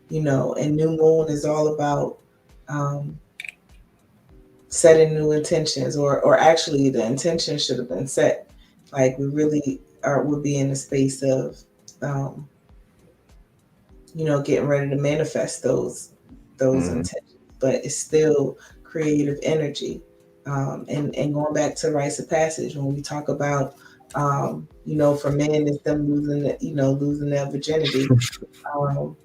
And New Moon is all about um, setting new intentions, or actually the intention should have been set. Like we really would be in the space of um, getting ready to manifest those Hmm. intentions, but it's still creative energy. And going back to rites of passage, when we talk about for men, it's them losing their virginity. Um,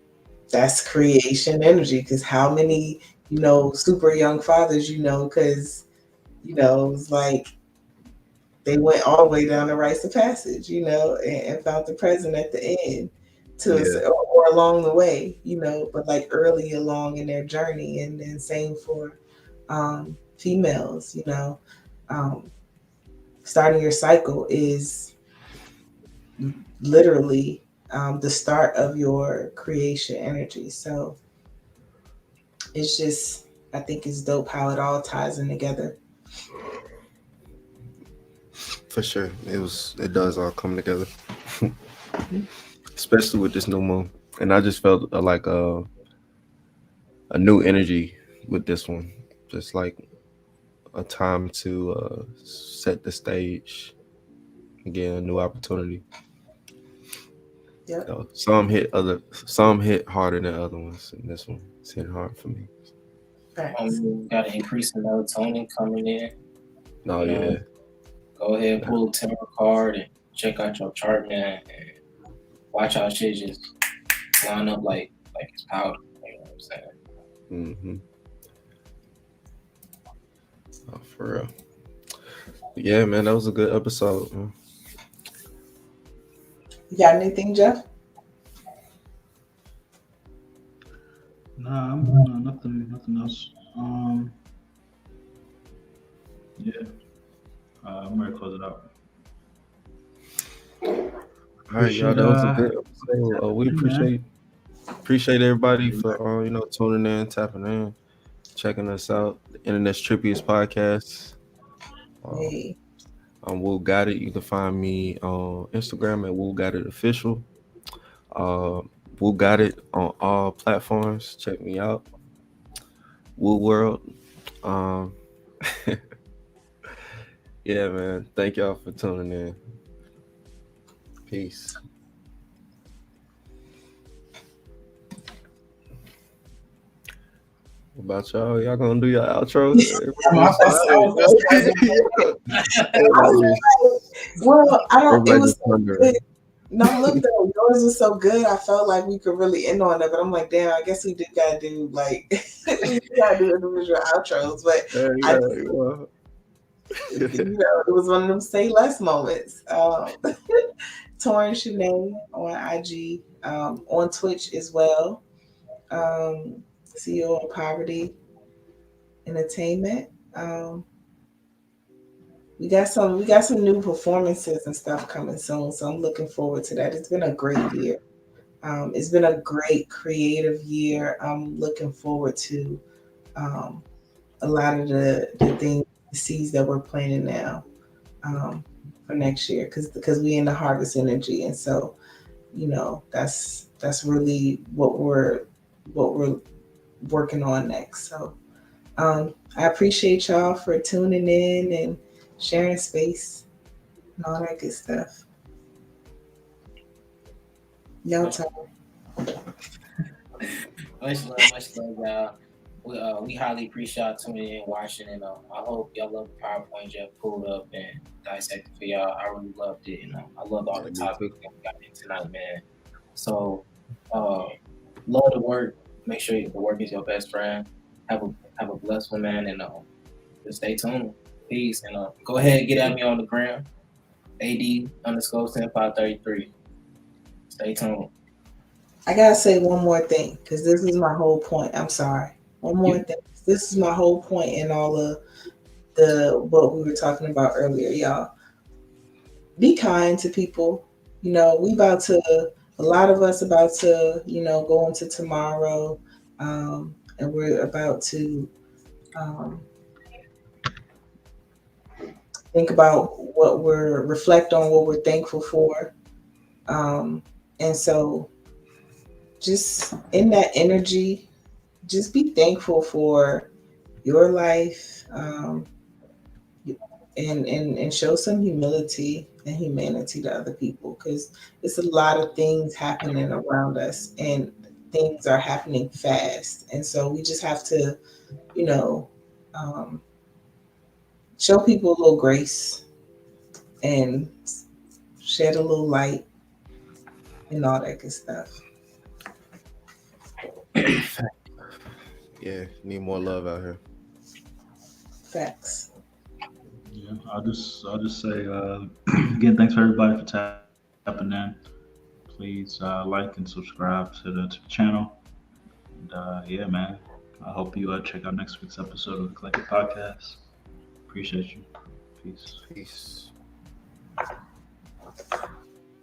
that's creation energy, because how many super young fathers, because it's like they went all the way down the rites of passage, and found the present at the end Yeah. or along the way, but like early along in their journey. And then same for females, um, starting your cycle is literally the start of your creation energy. So it's just, I think it's dope how it all ties in together. For sure. It does all come together. Especially with this new moon. And I just felt like a new energy with this one. Just like a time to set the stage. Again, a new opportunity. Yep. Some hit harder than other ones, and this one it's hit hard for me. Got an increase in melatonin coming in. Oh yeah. Go ahead and pull a tarot card and check out your chart, man, and watch how shit just line up like it's powder. You know what I'm saying? Mm-hmm. Oh, for real. Yeah, man, that was a good episode. Man. You got anything, Jeff? Nah, nothing else. Yeah. I'm ready to close it out. All right, y'all. That was a good episode. We appreciate everybody for tuning in, tapping in, checking us out. The Internet's Trippiest Podcast. Hey. I'm Will Got It. You can find me on Instagram at Will Got It Official. Will Got It on all platforms. Check me out. Will World. Yeah, man. Thank y'all for tuning in. Peace. What about y'all? Y'all gonna do your outro? Well, I don't. It was so good. No, look though, yours was so good. I felt like we could really end on it, but I'm like, damn. I guess we did gotta do like we gotta do individual outros. But it was one of them say less moments. Torn Shanae on IG, on Twitch as well. CEO of Poverty Entertainment. We got some new performances and stuff coming soon, so I'm looking forward to that. It's been a great year. It's been a great creative year. I'm looking forward to a lot of the things, the seeds that we're planting now for next year, because we in the harvest energy, and so that's really what we're working on next. So I appreciate y'all for tuning in and sharing space and all that good stuff. Y'all talk. Much love, y'all. We highly appreciate y'all tuning in, watching, and I hope y'all love the PowerPoint Jeff pulled up and dissected for y'all. I really loved it. I love all the topics that we got in tonight, man. So love the work. Make sure the work is your best friend. Have a blessed one, man, and just stay tuned. Peace, and go ahead and get at me on the gram, AD_10533. Stay tuned. I gotta say one more thing, because this is my whole point. I'm sorry. One more thing. This is my whole point in all of what we were talking about earlier, y'all. Be kind to people. A lot of us about to, go into tomorrow, and we're about to think about reflect on what we're thankful for. And so just in that energy, just be thankful for your life, and show some humility and humanity to other people, because it's a lot of things happening around us and things are happening fast. And so we just have to, show people a little grace and shed a little light and all that good stuff. Yeah, need more love out here. Facts. Yeah, I'll just say again, thanks for everybody for tapping in. Please like and subscribe to the channel. And yeah, man, I hope you check out next week's episode of the Collective Podcast. Appreciate you. Peace. Peace.